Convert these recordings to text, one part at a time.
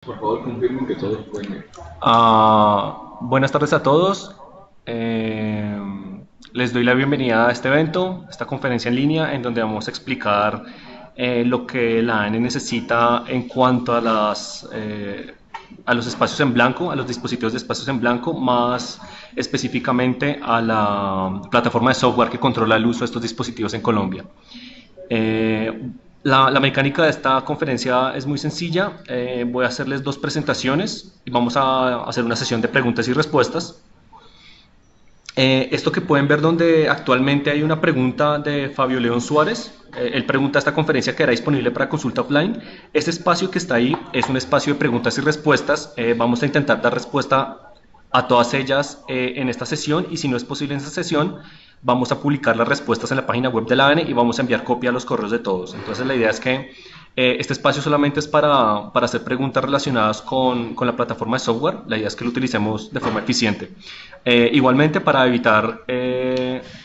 Por favor, confirmen que todos pueden ir. Buenas tardes a todos. Eh, Les doy la bienvenida a este evento, esta conferencia en línea, en donde vamos a explicar lo que la ANE necesita en cuanto a los espacios en blanco, a los dispositivos de espacios en blanco, más específicamente a la plataforma de software que controla el uso de estos dispositivos en Colombia. La mecánica de esta conferencia es muy sencilla. Voy a hacerles dos presentaciones y vamos a hacer una sesión de preguntas y respuestas. Esto que pueden ver donde actualmente hay una pregunta de Fabio León Suárez. Él pregunta esta conferencia que era disponible para consulta offline. Este espacio que está ahí es un espacio de preguntas y respuestas. Vamos a intentar dar respuesta a todas ellas en esta sesión, y si no es posible en esta sesión, vamos a publicar las respuestas en la página web de la ANE y vamos a enviar copia a los correos de todos. Entonces la idea es que este espacio solamente es para hacer preguntas relacionadas con la plataforma de software. La idea es que lo utilicemos de forma eficiente. Igualmente, para evitar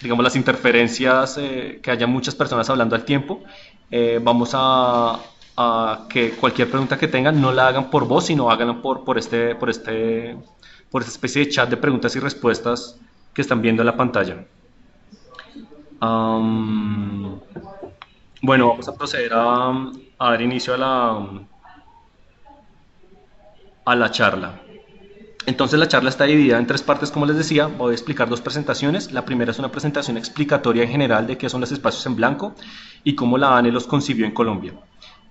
digamos, las interferencias, que haya muchas personas hablando al tiempo, vamos a que cualquier pregunta que tengan no la hagan por voz, sino háganla por esta especie de chat de preguntas y respuestas que están viendo en la pantalla. Um, bueno, vamos a proceder a dar inicio a la charla. Entonces la charla está dividida en tres partes, como les decía. Voy a explicar dos presentaciones. La primera es una presentación explicatoria en general de qué son los espacios en blanco y cómo la ANE los concibió en Colombia.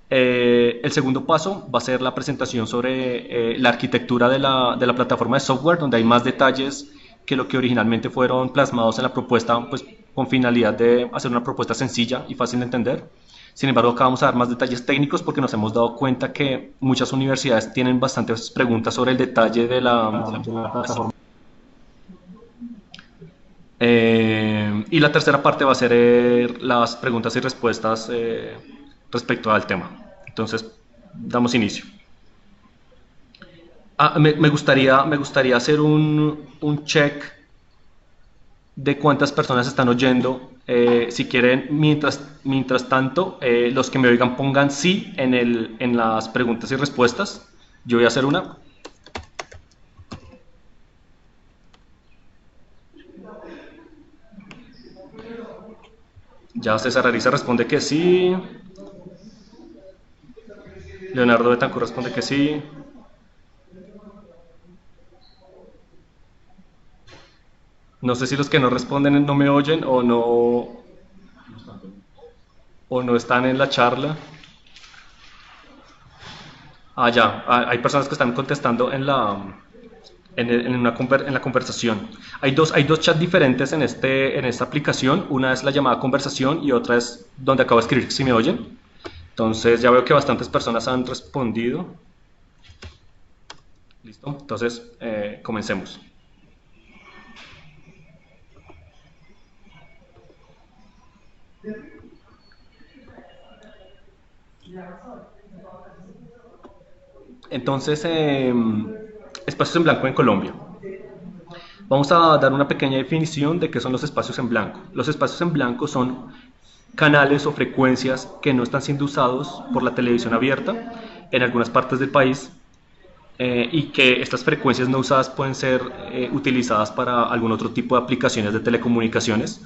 El segundo paso va a ser la presentación sobre la arquitectura de la plataforma de software, donde hay más detalles que lo que originalmente fueron plasmados en la propuesta, pues con finalidad de hacer una propuesta sencilla y fácil de entender. Sin embargo, acá vamos a dar más detalles técnicos porque nos hemos dado cuenta que muchas universidades tienen bastantes preguntas sobre el detalle de la plataforma. Y la tercera parte va a ser las preguntas y respuestas respecto al tema. Entonces, damos inicio. Me gustaría hacer un check de cuántas personas están oyendo. Si quieren, mientras tanto, los que me oigan pongan sí en las preguntas y respuestas. Yo voy a hacer una. Ya César Ariza responde que sí. Leonardo Betancourt responde que sí. No sé si los que no responden no me oyen o no están en la charla. Ya, hay personas que están contestando en la conversación. Hay dos chats diferentes en esta aplicación. Una es la llamada conversación y otra es donde acabo de escribir si me oyen. Entonces ya veo que bastantes personas han respondido. Listo, entonces comencemos. Entonces, espacios en blanco en Colombia. Vamos a dar una pequeña definición de qué son los espacios en blanco. Los espacios en blanco son canales o frecuencias que no están siendo usados por la televisión abierta en algunas partes del país, y que estas frecuencias no usadas pueden ser utilizadas para algún otro tipo de aplicaciones de telecomunicaciones,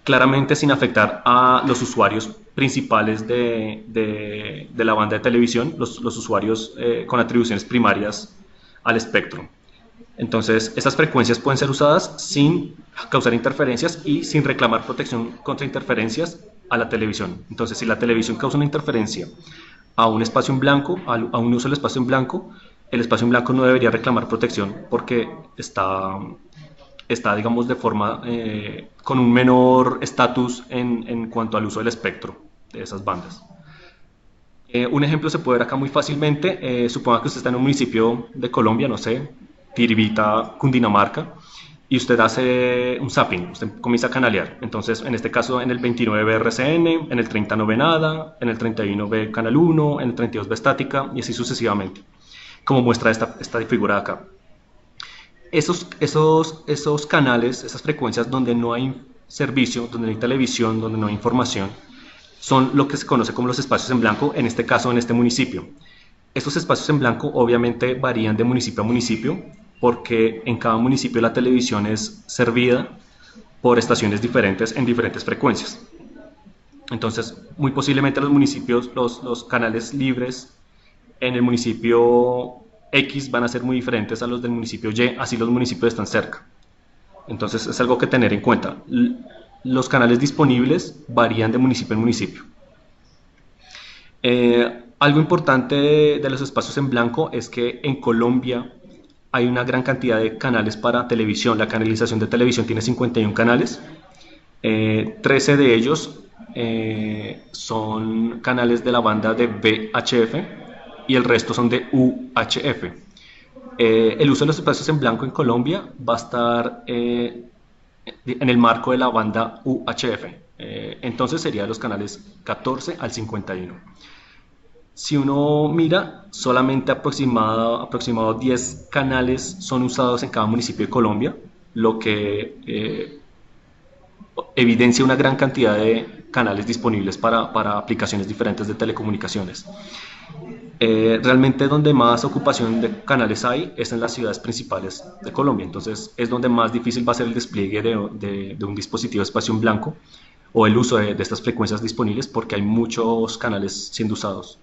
claramente sin afectar a los usuarios principales de la banda de televisión, los usuarios con atribuciones primarias al espectro. Entonces, estas frecuencias pueden ser usadas sin causar interferencias y sin reclamar protección contra interferencias a la televisión. Entonces, si la televisión causa una interferencia a un espacio en blanco, a un uso del espacio en blanco, el espacio en blanco no debería reclamar protección porque está digamos, de forma con un menor estatus en cuanto al uso del espectro de esas bandas. Un ejemplo se puede ver acá muy fácilmente. Suponga que usted está en un municipio de Colombia, no sé, Tiribita, Cundinamarca, y usted hace un zapping, usted comienza a canalear. Entonces, en este caso, en el 29 ve RCN, en el 30 no ve nada, en el 31 ve Canal 1, en el 32 ve estática, y así sucesivamente, como muestra esta figura de acá. Esos canales, esas frecuencias donde no hay servicio, donde no hay televisión, donde no hay información, son lo que se conoce como los espacios en blanco, en este caso en este municipio. Estos espacios en blanco obviamente varían de municipio a municipio porque en cada municipio la televisión es servida por estaciones diferentes en diferentes frecuencias. Entonces, muy posiblemente los municipios, los canales libres en el municipio X van a ser muy diferentes a los del municipio Y, así los municipios están cerca. Entonces, es algo que tener en cuenta. Los canales disponibles varían de municipio en municipio. Algo importante de los espacios en blanco es que en Colombia hay una gran cantidad de canales para televisión. La canalización de televisión tiene 51 canales. 13 de ellos son canales de la banda de VHF y el resto son de UHF. El uso de los espacios en blanco en Colombia va a estar en el marco de la banda UHF. Entonces sería de los canales 14 al 51. Si uno mira, solamente aproximado 10 canales son usados en cada municipio de Colombia, lo que evidencia una gran cantidad de canales disponibles para aplicaciones diferentes de telecomunicaciones. Realmente donde más ocupación de canales hay es en las ciudades principales de Colombia, entonces es donde más difícil va a ser el despliegue de un dispositivo de espacio en blanco o el uso de estas frecuencias disponibles porque hay muchos canales siendo usados.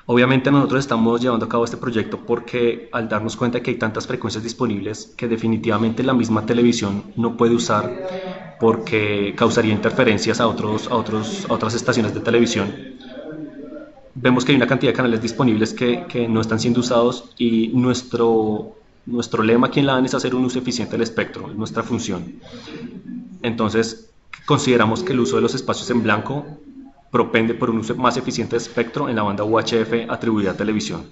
Obviamente nosotros estamos llevando a cabo este proyecto porque al darnos cuenta de que hay tantas frecuencias disponibles que definitivamente la misma televisión no puede usar porque causaría interferencias a otras estaciones de televisión. Vemos que hay una cantidad de canales disponibles que no están siendo usados y nuestro lema aquí en la AN es hacer un uso eficiente del espectro, nuestra función. Entonces, consideramos que el uso de los espacios en blanco propende por un uso más eficiente de espectro en la banda UHF atribuida a televisión.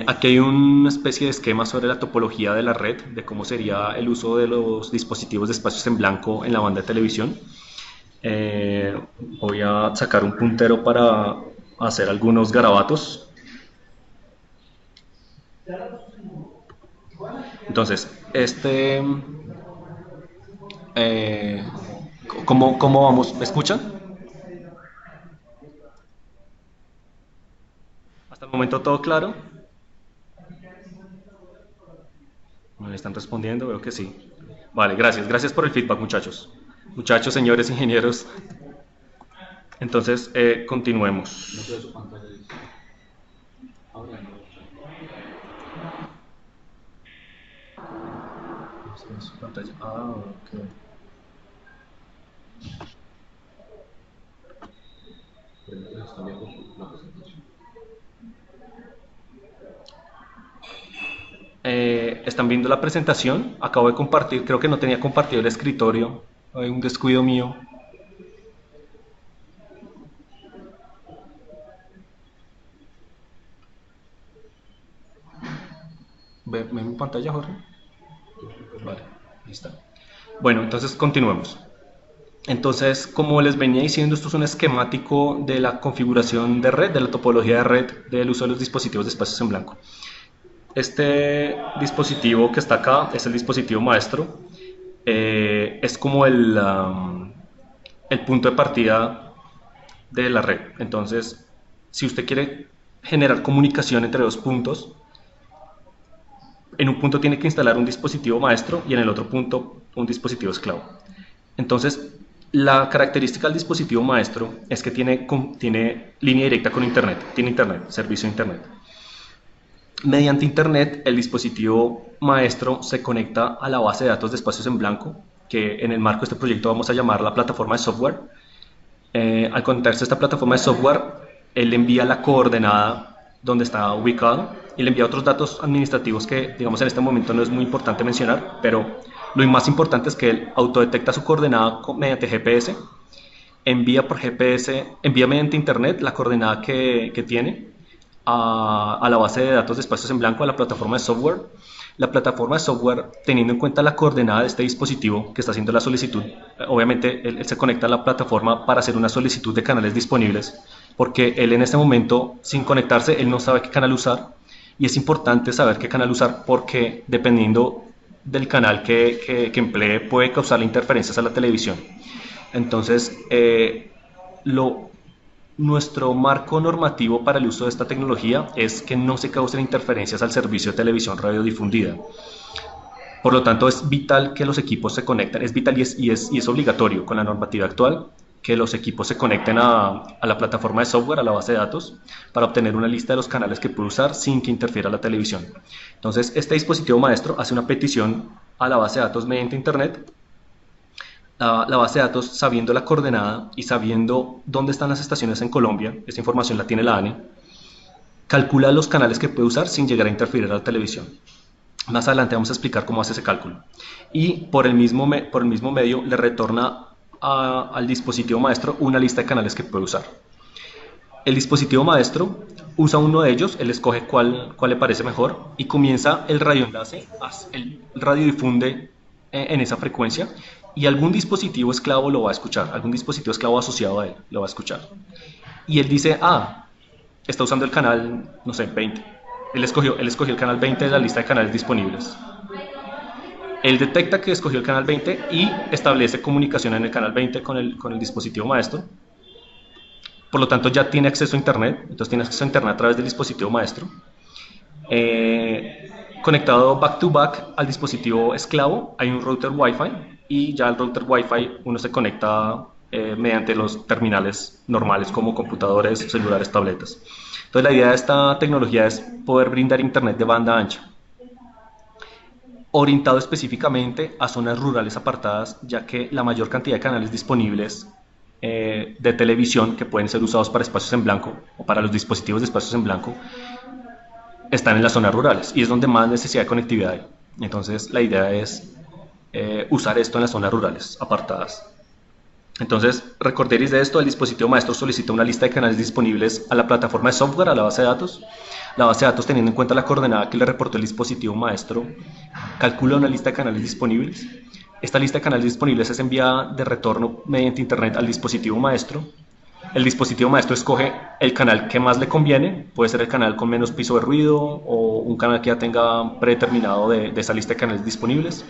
Aquí hay una especie de esquema sobre la topología de la red, de cómo sería el uso de los dispositivos de espacios en blanco en la banda de televisión. Voy a sacar un puntero para hacer algunos garabatos. Entonces, ¿cómo vamos? ¿Me escuchan? Hasta el momento todo claro. ¿Me están respondiendo? Veo que sí. Vale, gracias. Gracias por el feedback, muchachos. Muchachos, señores ingenieros. Entonces, No continuemos. sé su pantalla. Ahora no. Su pantalla. Ah, ok. Pero está viendo la presentación. ¿Están viendo la presentación? Acabo de compartir, creo que no tenía compartido el escritorio. Hay un descuido mío. ¿Ve mi pantalla, Jorge? Vale, ahí está. Bueno, entonces continuemos. Entonces, como les venía diciendo, esto es un esquemático de la configuración de red, de la topología de red, del uso de los dispositivos de espacios en blanco. Este dispositivo que está acá es el dispositivo maestro. Es como el punto de partida de la red. Entonces, si usted quiere generar comunicación entre dos puntos, en un punto tiene que instalar un dispositivo maestro y en el otro punto un dispositivo esclavo. Entonces, la característica del dispositivo maestro es que tiene línea directa con Internet, tiene Internet, servicio de Internet. Mediante Internet, el dispositivo maestro se conecta a la base de datos de espacios en blanco, que en el marco de este proyecto vamos a llamar la plataforma de software. Al conectarse a esta plataforma de software, él envía la coordenada donde está ubicado y le envía otros datos administrativos que, digamos, en este momento no es muy importante mencionar, pero lo más importante es que él autodetecta su coordenada mediante GPS, envía por GPS, envía mediante Internet la coordenada que tiene a la base de datos de espacios en blanco, a la plataforma de software. La plataforma de software, teniendo en cuenta la coordenada de este dispositivo que está haciendo la solicitud, obviamente él se conecta a la plataforma para hacer una solicitud de canales disponibles, porque él en este momento, sin conectarse, él no sabe qué canal usar, y es importante saber qué canal usar porque dependiendo del canal que emplee puede causar interferencias a la televisión. Entonces, lo Nuestro marco normativo para el uso de esta tecnología es que no se causen interferencias al servicio de televisión radiodifundida. Por lo tanto, es vital que los equipos se conecten, es vital y es obligatorio con la normativa actual que los equipos se conecten a la plataforma de software, a la base de datos, para obtener una lista de los canales que puede usar sin que interfiera la televisión. Entonces, este dispositivo maestro hace una petición a la base de datos mediante Internet. La base de datos, sabiendo la coordenada y sabiendo dónde están las estaciones en Colombia, esta información la tiene la ANE, calcula los canales que puede usar sin llegar a interferir a la televisión. Más adelante vamos a explicar cómo hace ese cálculo. Y por el mismo medio le retorna al dispositivo maestro una lista de canales que puede usar. El dispositivo maestro usa uno de ellos, él escoge cuál le parece mejor y comienza el radioenlace, el radio difunde en esa frecuencia y algún dispositivo esclavo lo va a escuchar, algún dispositivo esclavo asociado a él lo va a escuchar. Y él dice, está usando el canal, no sé, 20. Él escogió el canal 20 de la lista de canales disponibles. Él detecta que escogió el canal 20 y establece comunicación en el canal 20 con el dispositivo maestro. Por lo tanto, ya tiene acceso a Internet. Entonces, tiene acceso a Internet a través del dispositivo maestro. Conectado back to back al dispositivo esclavo, hay un router Wi-Fi y ya al router Wi-Fi uno se conecta mediante los terminales normales como computadores, celulares, tabletas. Entonces, la idea de esta tecnología es poder brindar Internet de banda ancha, orientado específicamente a zonas rurales apartadas, ya que la mayor cantidad de canales disponibles de televisión que pueden ser usados para espacios en blanco o para los dispositivos de espacios en blanco están en las zonas rurales y es donde más necesidad de conectividad hay. Entonces la idea es usar esto en las zonas rurales apartadas. Entonces, recorderis de esto, el dispositivo maestro solicita una lista de canales disponibles a la plataforma de software, a la base de datos. La base de datos, teniendo en cuenta la coordenada que le reportó el dispositivo maestro, calcula una lista de canales disponibles. Esta lista de canales disponibles es enviada de retorno mediante Internet al dispositivo maestro. El dispositivo maestro escoge el canal que más le conviene, puede ser el canal con menos piso de ruido o un canal que ya tenga predeterminado de esa lista de canales disponibles.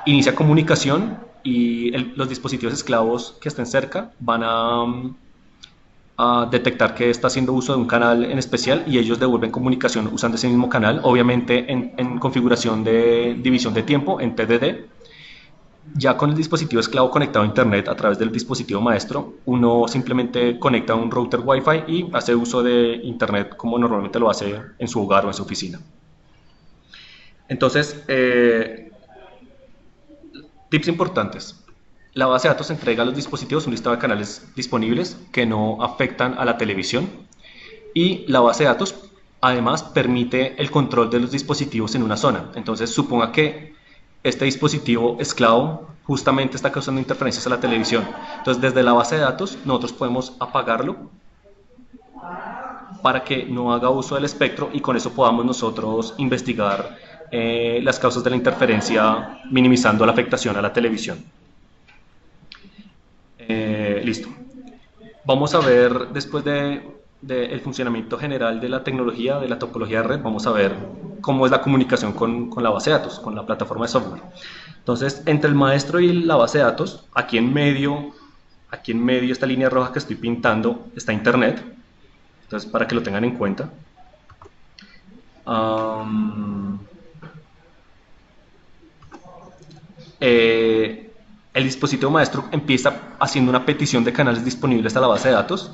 Inicia comunicación y los dispositivos esclavos que estén cerca van a detectar que está haciendo uso de un canal en especial y ellos devuelven comunicación usando ese mismo canal, obviamente en configuración de división de tiempo, en TDD. Ya con el dispositivo esclavo conectado a Internet a través del dispositivo maestro, uno simplemente conecta un router Wi-Fi y hace uso de Internet como normalmente lo hace en su hogar o en su oficina. Entonces, tips importantes. La base de datos entrega a los dispositivos un listado de canales disponibles que no afectan a la televisión y la base de datos además permite el control de los dispositivos en una zona. Entonces, suponga que este dispositivo esclavo justamente está causando interferencias a la televisión. Entonces, desde la base de datos nosotros podemos apagarlo para que no haga uso del espectro y con eso podamos nosotros investigar las causas de la interferencia, minimizando la afectación a la televisión. Listo. Vamos a ver, después del funcionamiento general de la tecnología, de la topología de red, vamos a ver cómo es la comunicación con la base de datos, con la plataforma de software. Entonces, entre el maestro y la base de datos, aquí en medio, esta línea roja que estoy pintando, está Internet. Entonces, para que lo tengan en cuenta. El dispositivo maestro empieza haciendo una petición de canales disponibles a la base de datos.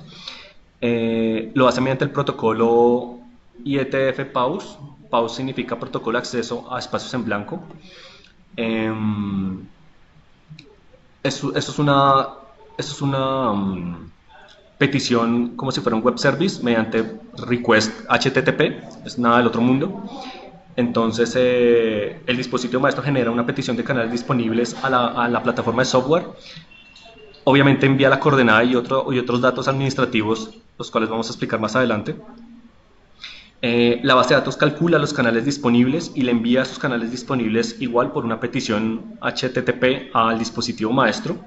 Lo hace mediante el protocolo IETF PAUS. PAUS significa protocolo de acceso a espacios en blanco. Eso es una petición como si fuera un web service mediante request HTTP, es nada del otro mundo. Entonces el dispositivo maestro genera una petición de canales disponibles a la plataforma de software. Obviamente envía la coordenada y otros datos administrativos, los cuales vamos a explicar más adelante. La base de datos calcula los canales disponibles y le envía esos canales disponibles igual por una petición HTTP al dispositivo maestro.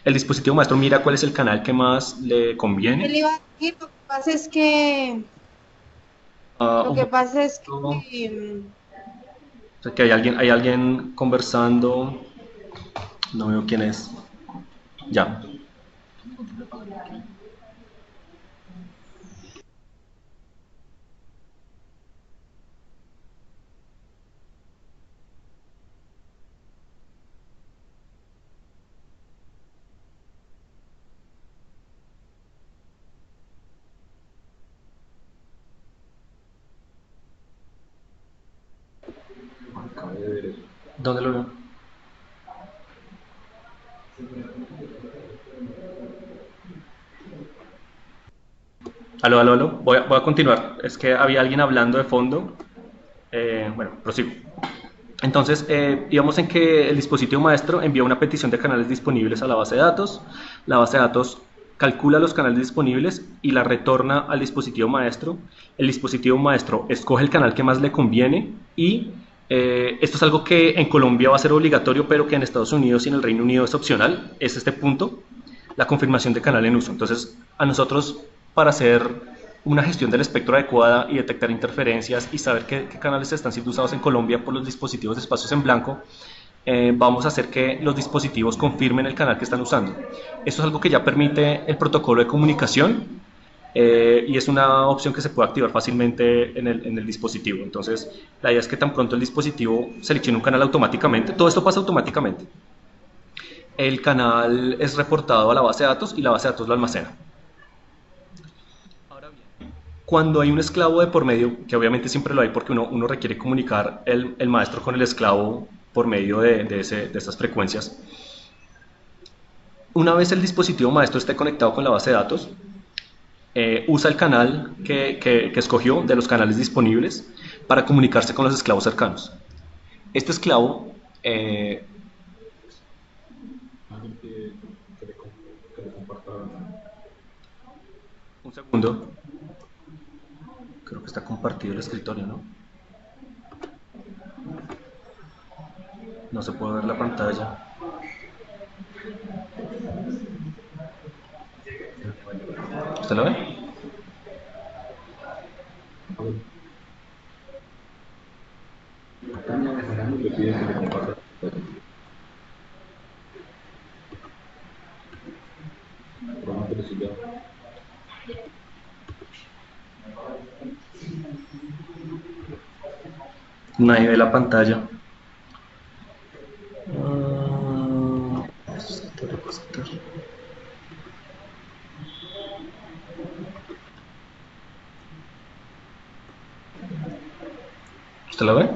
El dispositivo maestro mira cuál es el canal que más le conviene. Él iba a decir, lo que pasa es que o sea, que hay alguien conversando. No veo quién es. Ya. Acabo de ver eso. ¿Dónde lo veo? Aló, aló, aló. Voy a continuar. Es que había alguien hablando de fondo. Bueno, prosigo. Entonces, íbamos en que el dispositivo maestro envía una petición de canales disponibles a la base de datos. La base de datos calcula los canales disponibles y la retorna al dispositivo maestro. El dispositivo maestro escoge el canal que más le conviene y esto es algo que en Colombia va a ser obligatorio, pero que en Estados Unidos y en el Reino Unido es opcional. Es este punto, la confirmación de canal en uso. Entonces, a nosotros, para hacer una gestión del espectro adecuada y detectar interferencias y saber qué canales están siendo usados en Colombia por los dispositivos de espacios en blanco, vamos a hacer que los dispositivos confirmen el canal que están usando. Esto es algo que ya permite el protocolo de comunicación y es una opción que se puede activar fácilmente en el dispositivo. Entonces, la idea es que tan pronto el dispositivo seleccione un canal automáticamente, todo esto pasa automáticamente. El canal es reportado a la base de datos y la base de datos lo almacena. Cuando hay un esclavo de por medio, que obviamente siempre lo hay porque uno requiere comunicar el maestro con el esclavo por medio de estas frecuencias, una vez el dispositivo maestro esté conectado con la base de datos, usa el canal que escogió de los canales disponibles para comunicarse con los esclavos cercanos. Este esclavo Alguien que le comparta. un segundo. Creo que está compartido el escritorio, ¿no? No se puede ver la pantalla. ¿Usted lo ve? Tania Bejarano le pide que le comparta. Probablemente le sirva. Nadie ve la pantalla. ¿Usted la ve?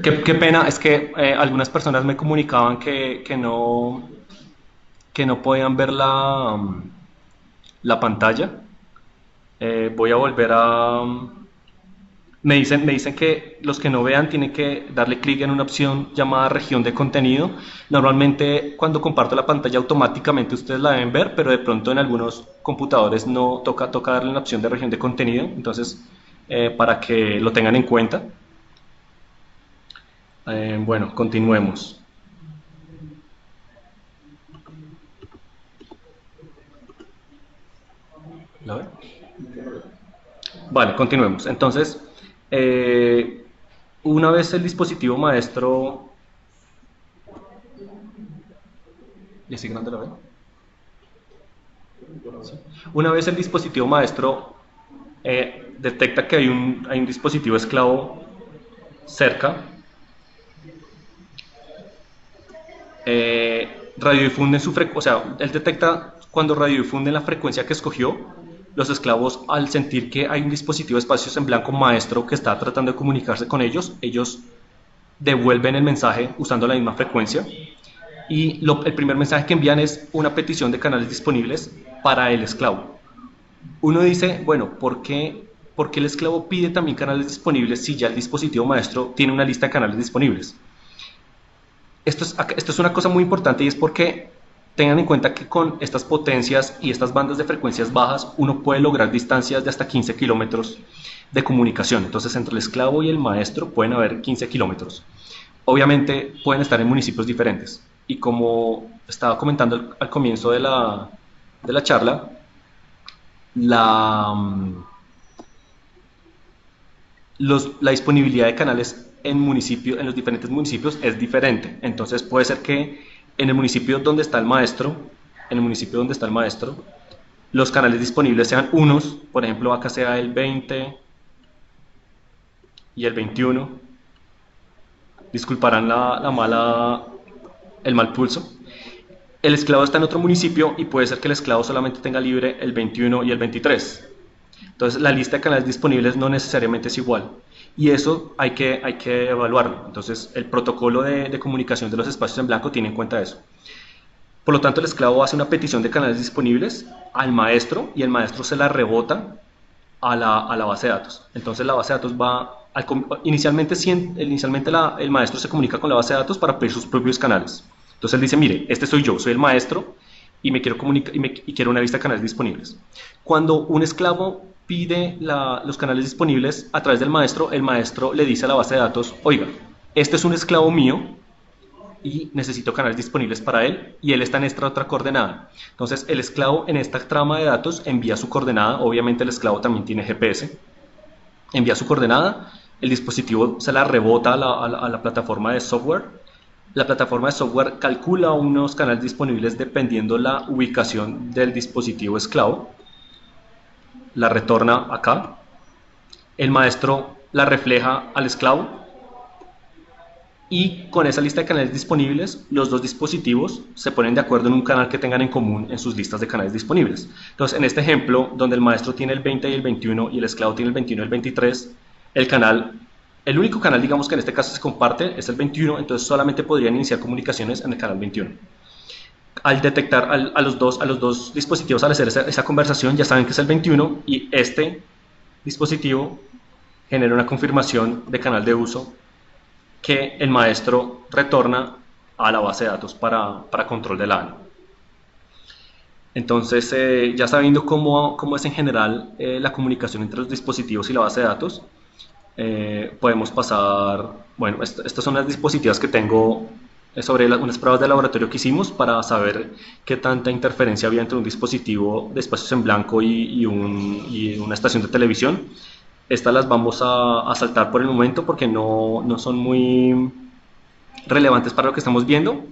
Qué pena, es que algunas personas me comunicaban que no podían ver la pantalla. Voy a volver a... me dicen que los que no vean tienen que darle clic en una opción llamada región de contenido. Normalmente cuando comparto la pantalla automáticamente ustedes la deben ver, pero de pronto en algunos computadores no toca darle una opción de región de contenido. Entonces, para que lo tengan en cuenta. Bueno, continuemos. ¿Lo ve? Vale, continuemos. Entonces, una vez el dispositivo maestro... ¿Y así grande lo ve? Sí. Una vez el dispositivo maestro detecta que hay un dispositivo esclavo cerca, radiodifunden su frecuencia, o sea, él detecta cuando radiodifunden la frecuencia que escogió. Los esclavos, al sentir que hay un dispositivo de espacios en blanco maestro que está tratando de comunicarse con ellos devuelven el mensaje usando la misma frecuencia y el primer mensaje que envían es una petición de canales disponibles para el esclavo. Uno dice, bueno, ¿por qué el esclavo pide también canales disponibles si ya el dispositivo maestro tiene una lista de canales disponibles? Esto es una cosa muy importante y es porque tengan en cuenta que con estas potencias y estas bandas de frecuencias bajas uno puede lograr distancias de hasta 15 kilómetros de comunicación. Entonces entre el esclavo y el maestro pueden haber 15 kilómetros. Obviamente pueden estar en municipios diferentes y como estaba comentando al comienzo de la charla, la disponibilidad de canales en los diferentes municipios es diferente. Entonces puede ser que en el municipio donde está el maestro, los canales disponibles sean unos, por ejemplo acá sea el 20, y el 21. Disculparán el mal pulso. El esclavo está en otro municipio y puede ser que el esclavo solamente tenga libre el 21 y el 23. Entonces la lista de canales disponibles no necesariamente es igual. Y eso hay que evaluarlo. Entonces el protocolo de comunicación de los espacios en blanco tiene en cuenta eso. Por lo tanto, el esclavo hace una petición de canales disponibles al maestro y el maestro se la rebota a la base de datos. Entonces la base de datos va... Inicialmente el maestro se comunica con la base de datos para pedir sus propios canales. Entonces él dice, mire, este soy yo, soy el maestro y me quiero comunicar y quiero una lista de canales disponibles. Cuando un esclavo pide los canales disponibles a través del maestro, el maestro le dice a la base de datos, oiga, este es un esclavo mío y necesito canales disponibles para él y él está en esta otra coordenada. Entonces el esclavo en esta trama de datos envía su coordenada, obviamente el esclavo también tiene GPS, envía su coordenada, el dispositivo se la rebota a la plataforma de software. La plataforma de software calcula unos canales disponibles dependiendo la ubicación del dispositivo esclavo, la retorna acá, el maestro la refleja al esclavo y con esa lista de canales disponibles los dos dispositivos se ponen de acuerdo en un canal que tengan en común en sus listas de canales disponibles. Entonces en este ejemplo donde el maestro tiene el 20 y el 21 y el esclavo tiene el 21 y el 23, el único canal, digamos, que en este caso se comparte es el 21, entonces solamente podrían iniciar comunicaciones en el canal 21. Al detectar a los dos dispositivos al hacer esa conversación, ya saben que es el 21 y este dispositivo genera una confirmación de canal de uso que el maestro retorna a la base de datos para control de la ANI. Entonces, ya sabiendo cómo es en general la comunicación entre los dispositivos y la base de datos, podemos pasar, bueno, estas son las diapositivas que tengo sobre unas pruebas de laboratorio que hicimos para saber qué tanta interferencia había entre un dispositivo de espacios en blanco y una estación de televisión. Estas las vamos a saltar por el momento porque no son muy relevantes para lo que estamos viendo.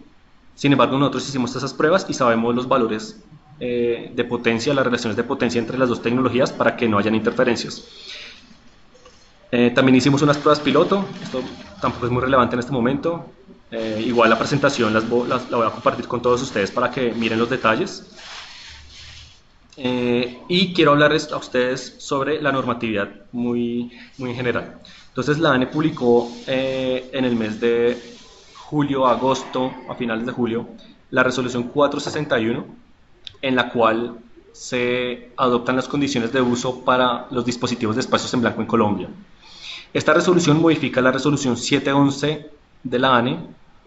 Sin embargo, nosotros hicimos esas pruebas y sabemos los valores de potencia, las relaciones de potencia entre las dos tecnologías para que no hayan interferencias. También hicimos unas pruebas piloto, esto tampoco es muy relevante en este momento. Igual la presentación la voy a compartir con todos ustedes para que miren los detalles. Y quiero hablarles a ustedes sobre la normatividad muy en general. Entonces la ANE publicó en el mes de julio, agosto, a finales de julio, la resolución 461, en la cual se adoptan las condiciones de uso para los dispositivos de espacios en blanco en Colombia. Esta resolución modifica la resolución 711 de la ANE.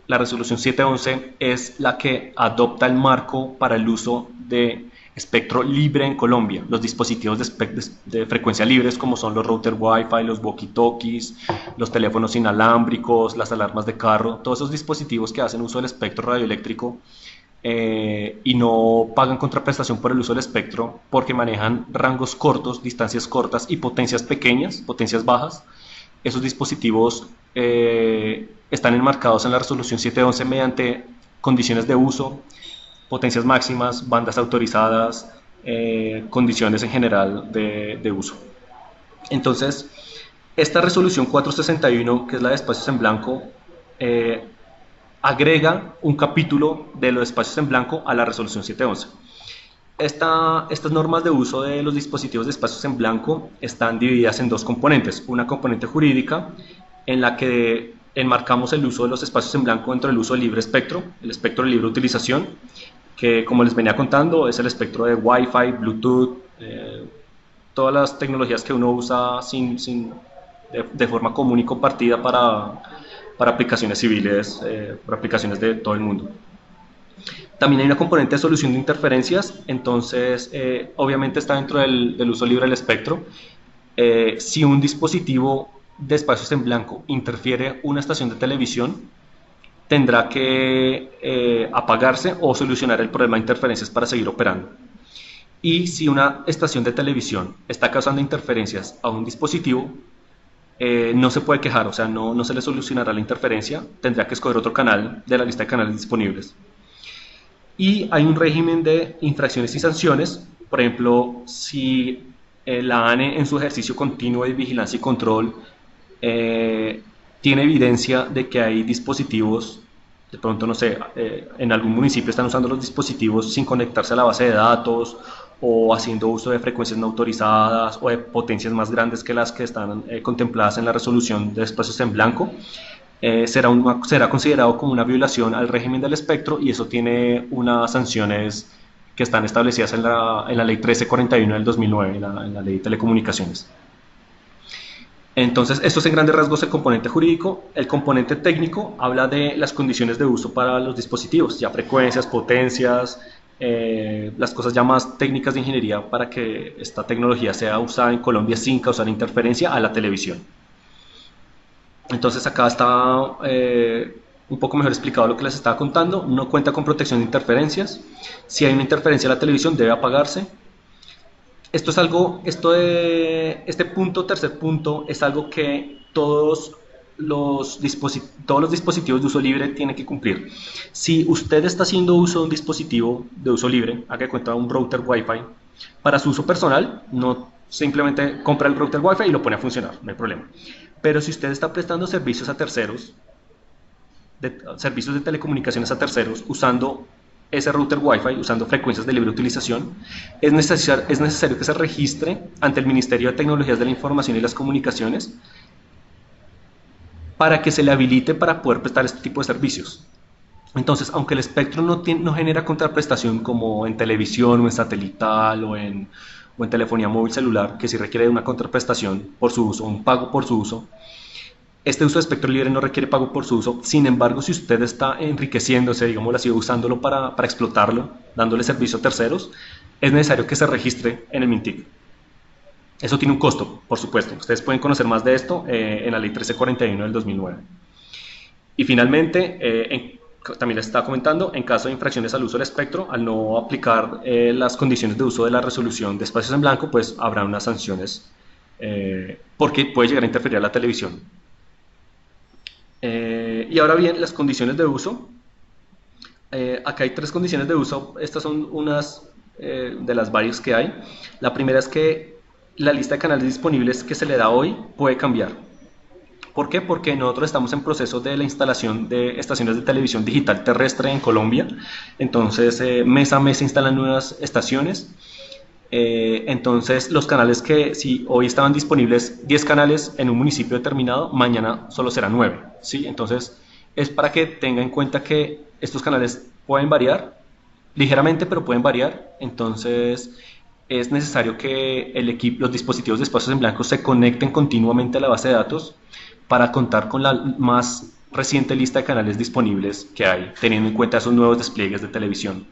La resolución 711 es la que adopta el marco para el uso de espectro libre en Colombia, los dispositivos de frecuencia libres como son los routers Wi-Fi, los walkie-talkies, los teléfonos inalámbricos, las alarmas de carro, todos esos dispositivos que hacen uso del espectro radioeléctrico y no pagan contraprestación por el uso del espectro porque manejan rangos cortos, distancias cortas y potencias pequeñas, potencias bajas. Esos dispositivos están enmarcados en la resolución 711 mediante condiciones de uso, potencias máximas, bandas autorizadas, condiciones en general de uso. Entonces, esta resolución 461, que es la de espacios en blanco, agrega un capítulo de los espacios en blanco a la resolución 711. Estas normas de uso de los dispositivos de espacios en blanco están divididas en dos componentes. Una componente jurídica, en la que enmarcamos el uso de los espacios en blanco dentro del uso del libre espectro, el espectro de libre utilización, que como les venía contando es el espectro de Wi-Fi, Bluetooth, todas las tecnologías que uno usa de forma común y compartida para aplicaciones civiles, para aplicaciones de todo el mundo. También hay una componente de solución de interferencias, entonces obviamente está dentro del uso libre del espectro. Si un dispositivo de espacios en blanco interfiere una estación de televisión, tendrá que apagarse o solucionar el problema de interferencias para seguir operando. Y si una estación de televisión está causando interferencias a un dispositivo, no se puede quejar, o sea, no se le solucionará la interferencia, tendrá que escoger otro canal de la lista de canales disponibles. Y hay un régimen de infracciones y sanciones, por ejemplo, si la ANE en su ejercicio continuo de vigilancia y control tiene evidencia de que hay dispositivos, de pronto, no sé, en algún municipio están usando los dispositivos sin conectarse a la base de datos o haciendo uso de frecuencias no autorizadas o de potencias más grandes que las que están contempladas en la resolución de espacios en blanco. Será considerado como una violación al régimen del espectro y eso tiene unas sanciones que están establecidas en la ley 1341 del 2009, en la ley de telecomunicaciones. Entonces, esto es en grandes rasgos el componente jurídico. El componente técnico habla de las condiciones de uso para los dispositivos, ya frecuencias, potencias, las cosas ya más técnicas de ingeniería para que esta tecnología sea usada en Colombia sin causar interferencia a la televisión. Entonces, acá está un poco mejor explicado lo que les estaba contando. No cuenta con protección de interferencias. Si hay una interferencia en la televisión, debe apagarse. Esto es algo, este punto, tercer punto, es algo que todos los dispositivos de uso libre tienen que cumplir. Si usted está haciendo uso de un dispositivo de uso libre, haga de cuenta un router Wi-Fi, para su uso personal, no simplemente compra el router Wi-Fi y lo pone a funcionar, no hay problema. Pero si usted está prestando servicios a terceros, servicios de telecomunicaciones a terceros, usando ese router Wi-Fi, usando frecuencias de libre utilización, es necesario que se registre ante el Ministerio de Tecnologías de la Información y las Comunicaciones para que se le habilite para poder prestar este tipo de servicios. Entonces, aunque el espectro no genera contraprestación como en televisión o en satelital o en telefonía móvil celular, que sí requiere una contraprestación por su uso, un pago por su uso, este uso de espectro libre no requiere pago por su uso. Sin embargo, si usted está enriqueciéndose, digámoslo así, usándolo para explotarlo, dándole servicio a terceros, es necesario que se registre en el MINTIC. Eso tiene un costo, por supuesto. Ustedes pueden conocer más de esto en la ley 1341 del 2009. Y finalmente, también les estaba comentando, en caso de infracciones al uso del espectro, al no aplicar las condiciones de uso de la resolución de espacios en blanco, pues habrá unas sanciones porque puede llegar a interferir a la televisión. Y ahora bien, las condiciones de uso. Acá hay 3 condiciones de uso. Estas son unas de las varias que hay. La primera es que la lista de canales disponibles que se le da hoy puede cambiar. ¿Por qué? Porque nosotros estamos en proceso de la instalación de estaciones de televisión digital terrestre en Colombia. Entonces, mes a mes se instalan nuevas estaciones. Entonces, los canales que si hoy estaban disponibles 10 canales en un municipio determinado, mañana solo serán 9, ¿sí? Entonces, es para que tenga en cuenta que estos canales pueden variar ligeramente, pero pueden variar. Entonces, es necesario que los dispositivos de espacios en blanco se conecten continuamente a la base de datos para contar con la más reciente lista de canales disponibles que hay, teniendo en cuenta esos nuevos despliegues de televisión.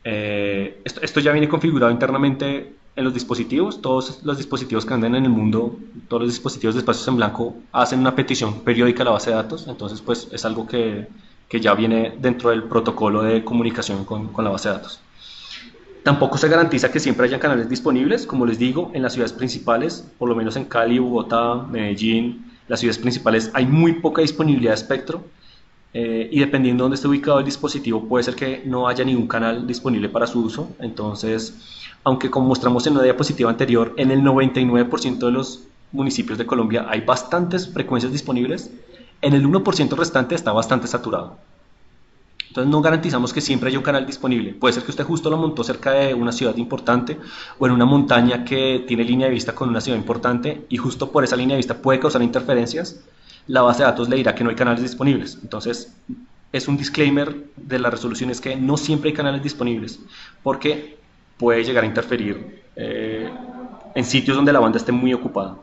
Esto ya viene configurado internamente en los dispositivos. Todos los dispositivos que andan en el mundo, todos los dispositivos de espacios en blanco hacen una petición periódica a la base de datos. Entonces, pues es algo que ya viene dentro del protocolo de comunicación con la base de datos. Tampoco se garantiza que siempre hayan canales disponibles. Como les digo, en las ciudades principales, por lo menos en Cali, Bogotá, Medellín, las ciudades principales, hay muy poca disponibilidad de espectro. Y dependiendo de dónde esté ubicado el dispositivo, puede ser que no haya ningún canal disponible para su uso. Entonces, aunque como mostramos en una diapositiva anterior, en el 99% de los municipios de Colombia hay bastantes frecuencias disponibles, en el 1% restante está bastante saturado. Entonces no garantizamos que siempre haya un canal disponible. Puede ser que usted justo lo montó cerca de una ciudad importante o en una montaña que tiene línea de vista con una ciudad importante y justo por esa línea de vista puede causar interferencias. La base de datos le dirá que no hay canales disponibles. Entonces, es un disclaimer de la resolución, es que no siempre hay canales disponibles, porque puede llegar a interferir en sitios donde la banda esté muy ocupada.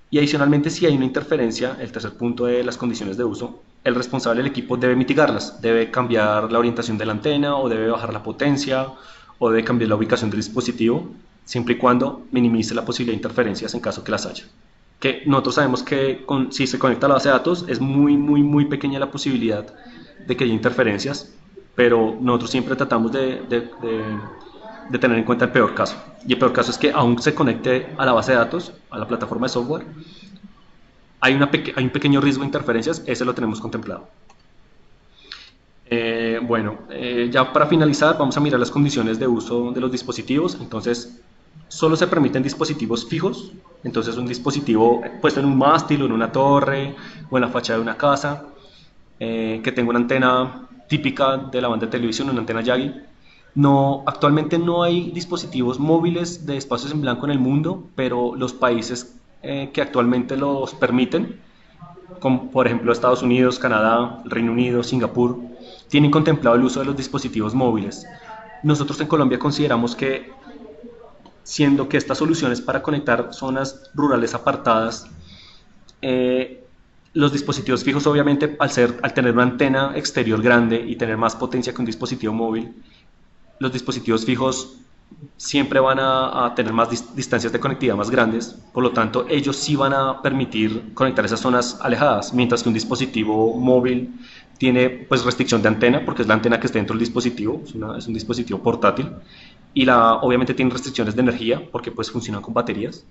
Y adicionalmente, si hay una interferencia, el tercer punto de las condiciones de uso, el responsable del equipo debe mitigarlas, debe cambiar la orientación de la antena, o debe bajar la potencia, o debe cambiar la ubicación del dispositivo, siempre y cuando minimice la posibilidad de interferencias en caso que las haya. Que nosotros sabemos que si se conecta a la base de datos es muy pequeña la posibilidad de que haya interferencias, pero nosotros siempre tratamos de tener en cuenta el peor caso. Y el peor caso es que aún se conecte a la base de datos, a la plataforma de software, hay un pequeño riesgo de interferencias, ese lo tenemos contemplado. Ya para finalizar vamos a mirar las condiciones de uso de los dispositivos. Entonces, solo se permiten dispositivos fijos, entonces un dispositivo puesto en un mástil o en una torre o en la fachada de una casa, que tenga una antena típica de la banda de televisión, una antena Yagi. No, actualmente no hay dispositivos móviles de espacios en blanco en el mundo, pero los países que actualmente los permiten, como por ejemplo Estados Unidos, Canadá, Reino Unido, Singapur, tienen contemplado el uso de los dispositivos móviles. Nosotros en Colombia consideramos que, siendo que estas soluciones para conectar zonas rurales apartadas, los dispositivos fijos obviamente al tener una antena exterior grande y tener más potencia que un dispositivo móvil, los dispositivos fijos siempre van a tener más distancias de conectividad más grandes, por lo tanto ellos sí van a permitir conectar esas zonas alejadas, mientras que un dispositivo móvil tiene pues restricción de antena, porque es la antena que está dentro del dispositivo, es un dispositivo portátil, y obviamente tiene restricciones de energía, porque pues funcionan con baterías.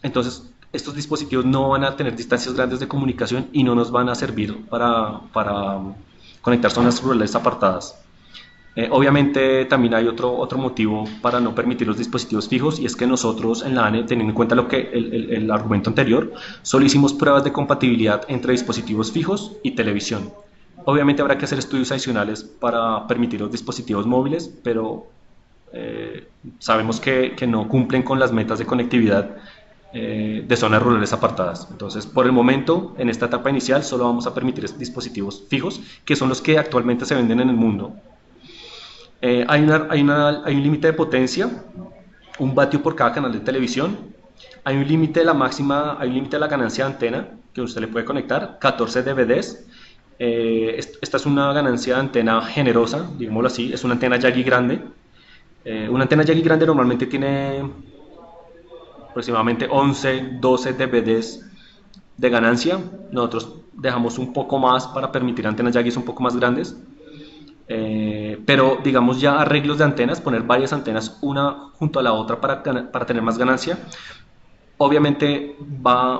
Entonces estos dispositivos no van a tener distancias grandes de comunicación y no nos van a servir para conectar zonas rurales apartadas. Obviamente también hay otro motivo para no permitir los dispositivos fijos, y es que nosotros en la ANE, teniendo en cuenta lo que el argumento anterior, solo hicimos pruebas de compatibilidad entre dispositivos fijos y televisión. Obviamente habrá que hacer estudios adicionales para permitir los dispositivos móviles, pero sabemos que no cumplen con las metas de conectividad de zonas rurales apartadas. Entonces, por el momento, en esta etapa inicial, solo vamos a permitir dispositivos fijos, que son los que actualmente se venden en el mundo. Hay un límite de potencia, 1 vatio por cada canal de televisión. Hay un límite de hay un límite de la ganancia de antena que usted le puede conectar, 14 DVDs. Esta es una ganancia de antena generosa, digámoslo así, es una antena Yagi grande. Una antena Yagi grande normalmente tiene aproximadamente 11, 12 DVDs de ganancia. Nosotros dejamos un poco más para permitir antenas Yagi un poco más grandes. Pero digamos ya arreglos de antenas, poner varias antenas una junto a la otra para tener más ganancia, obviamente va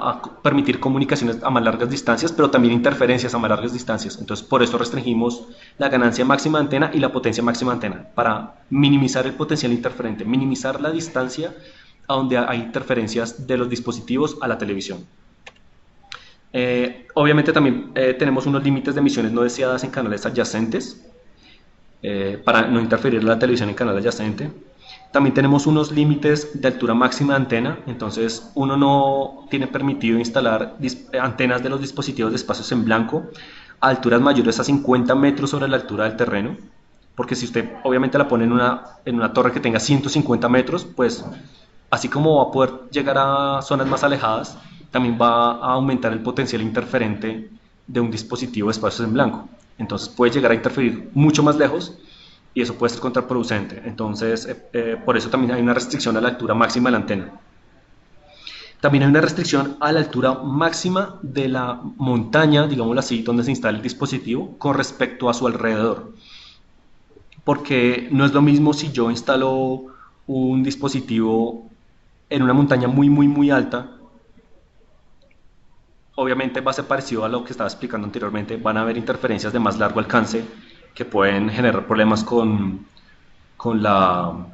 a permitir comunicaciones a más largas distancias, pero también interferencias a más largas distancias. Entonces por eso restringimos la ganancia máxima de antena y la potencia máxima de antena, para minimizar el potencial interferente, minimizar la distancia a donde hay interferencias de los dispositivos a la televisión. Obviamente también tenemos unos límites de emisiones no deseadas en canales adyacentes, para no interferir la televisión en canal adyacente. También tenemos unos límites de altura máxima de antena, entonces uno no tiene permitido instalar antenas de los dispositivos de espacios en blanco a alturas mayores a 50 metros sobre la altura del terreno, porque si usted obviamente la pone en una torre que tenga 150 metros, pues así como va a poder llegar a zonas más alejadas, también va a aumentar el potencial interferente de un dispositivo de espacios en blanco. Entonces puede llegar a interferir mucho más lejos y eso puede ser contraproducente. Entonces, por eso también hay una restricción a la altura máxima de la antena. También hay una restricción a la altura máxima de la montaña, digámoslo así, donde se instala el dispositivo con respecto a su alrededor. Porque no es lo mismo si yo instalo un dispositivo en una montaña muy, muy, muy alta. Obviamente va a ser parecido a lo que estaba explicando anteriormente, van a haber interferencias de más largo alcance que pueden generar problemas con la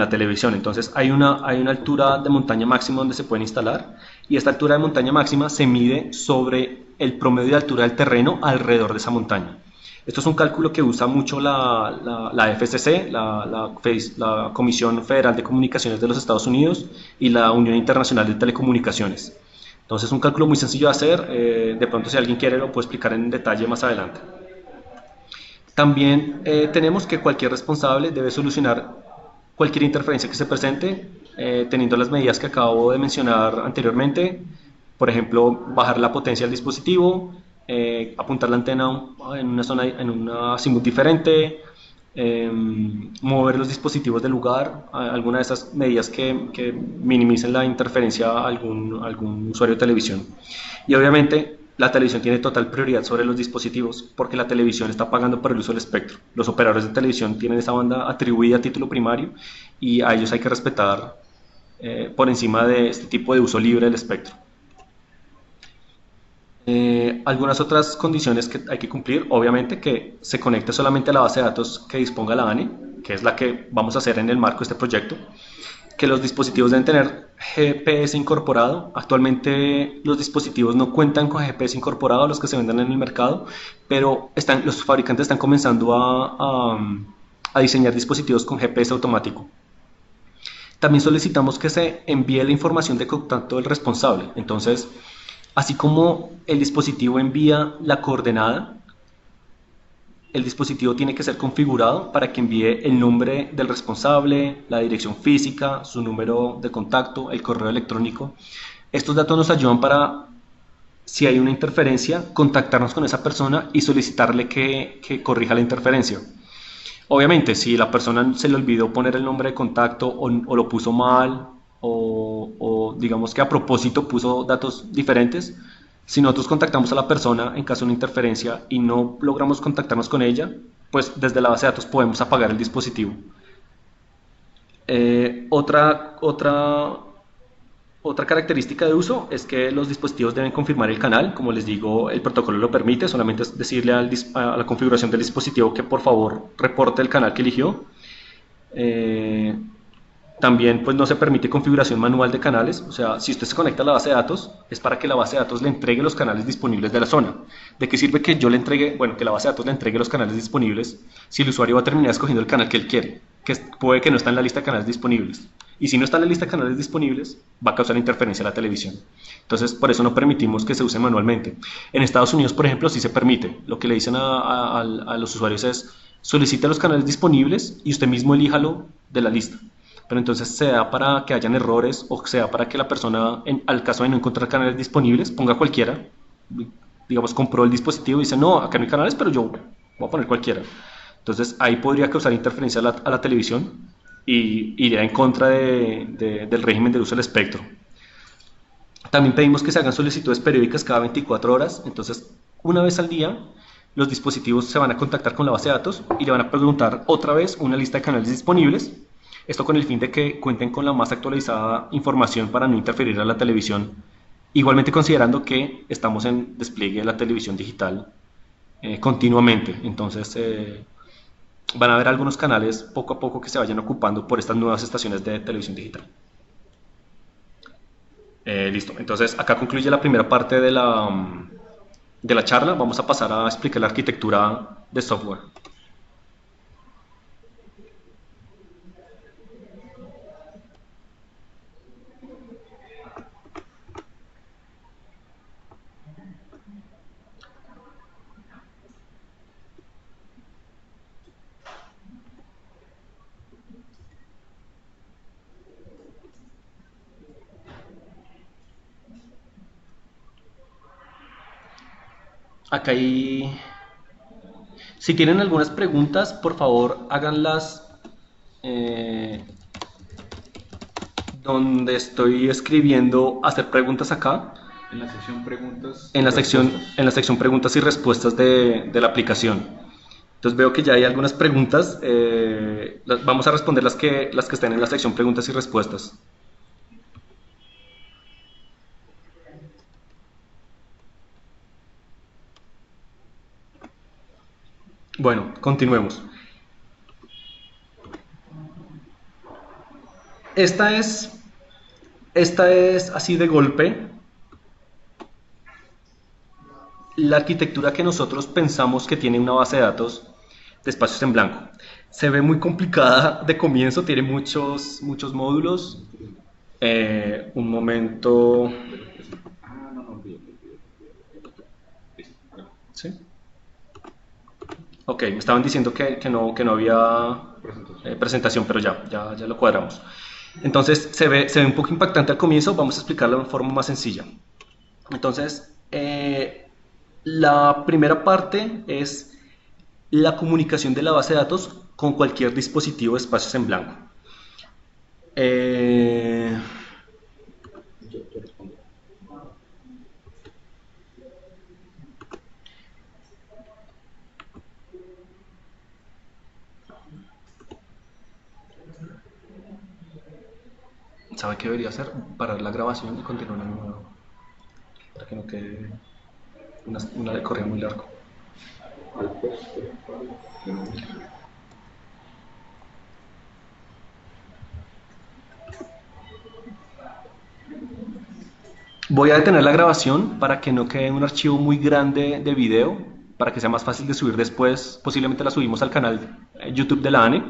televisión. Entonces hay una altura de montaña máxima donde se pueden instalar, y esta altura de montaña máxima se mide sobre el promedio de altura del terreno alrededor de esa montaña. Esto es un cálculo que usa mucho la FCC, la Comisión Federal de Comunicaciones de los Estados Unidos, y la Unión Internacional de Telecomunicaciones. Entonces es un cálculo muy sencillo de hacer, de pronto si alguien quiere lo puedo explicar en detalle más adelante. También tenemos que cualquier responsable debe solucionar cualquier interferencia que se presente, teniendo las medidas que acabo de mencionar anteriormente. Por ejemplo, bajar la potencia del dispositivo, apuntar la antena en una zona, en un azimut diferente, mover los dispositivos del lugar, alguna de esas medidas que minimicen la interferencia a algún usuario de televisión. Y obviamente la televisión tiene total prioridad sobre los dispositivos, porque la televisión está pagando por el uso del espectro. Los operadores de televisión tienen esa banda atribuida a título primario y a ellos hay que respetar por encima de este tipo de uso libre del espectro. Algunas otras condiciones que hay que cumplir, obviamente que se conecte solamente a la base de datos que disponga la ANE, que es la que vamos a hacer en el marco de este proyecto, que los dispositivos deben tener GPS incorporado. Actualmente los dispositivos no cuentan con GPS incorporado, los que se venden en el mercado, pero los fabricantes están comenzando a diseñar dispositivos con GPS automático. También solicitamos que se envíe la información de contacto del responsable. Entonces, así como el dispositivo envía la coordenada, el dispositivo tiene que ser configurado para que envíe el nombre del responsable, la dirección física, su número de contacto, el correo electrónico. Estos datos nos ayudan para, si hay una interferencia, contactarnos con esa persona y solicitarle que corrija la interferencia. Obviamente, si la persona se le olvidó poner el nombre de contacto o lo puso mal o digamos que a propósito puso datos diferentes, si nosotros contactamos a la persona en caso de una interferencia y no logramos contactarnos con ella, pues desde la base de datos podemos apagar el dispositivo. Otra característica de uso es que los dispositivos deben confirmar el canal. Como les digo, el protocolo lo permite, solamente es decirle a la configuración del dispositivo que por favor reporte el canal que eligió. También pues no se permite configuración manual de canales, o sea, si usted se conecta a la base de datos, es para que la base de datos le entregue los canales disponibles de la zona. ¿De qué sirve que yo le entregue, bueno, que la base de datos le entregue los canales disponibles si el usuario va a terminar escogiendo el canal que él quiere, que puede que no está en la lista de canales disponibles? Y si no está en la lista de canales disponibles, va a causar interferencia a la televisión. Entonces, por eso no permitimos que se use manualmente. En Estados Unidos, por ejemplo, sí se permite. Lo que le dicen a los usuarios es, solicite los canales disponibles y usted mismo elíjalo de la lista. Pero entonces sea para que hayan errores o sea para que la persona, al caso de no encontrar canales disponibles, ponga cualquiera. Digamos, compró el dispositivo y dice, no, acá no hay canales, pero yo voy a poner cualquiera. Entonces ahí podría causar interferencia a la televisión y iría en contra del régimen de uso del espectro. También pedimos que se hagan solicitudes periódicas cada 24 horas. Entonces, una vez al día, los dispositivos se van a contactar con la base de datos y le van a preguntar otra vez una lista de canales disponibles. Esto con el fin de que cuenten con la más actualizada información para no interferir a la televisión, igualmente considerando que estamos en despliegue de la televisión digital continuamente. Entonces van a haber algunos canales poco a poco que se vayan ocupando por estas nuevas estaciones de televisión digital. Listo, entonces acá concluye la primera parte de la charla. Vamos a pasar a explicar la arquitectura de software. Acá hay... Si tienen algunas preguntas, por favor, háganlas donde estoy escribiendo hacer preguntas acá. En la sección preguntas. En la sección preguntas y respuestas de la aplicación. Entonces veo que ya hay algunas preguntas. Vamos a responder las que estén en la sección preguntas y respuestas. Bueno, continuemos. Esta es así de golpe la arquitectura que nosotros pensamos que tiene una base de datos de espacios en blanco. Se ve muy complicada de comienzo, tiene muchos módulos. Un momento. ¿Sí? Ok, me estaban diciendo que no había presentación, pero ya lo cuadramos. Entonces se ve un poco impactante al comienzo, vamos a explicarlo de forma más sencilla. Entonces, la primera parte es la comunicación de la base de datos con cualquier dispositivo de espacios en blanco. Yo respondo. ¿Sabe qué debería hacer? Parar la grabación y continuar de nuevo. Para que no quede una de correo muy largo. Voy a detener la grabación para que no quede un archivo muy grande de video, para que sea más fácil de subir después. Posiblemente la subimos al canal YouTube de la ANE.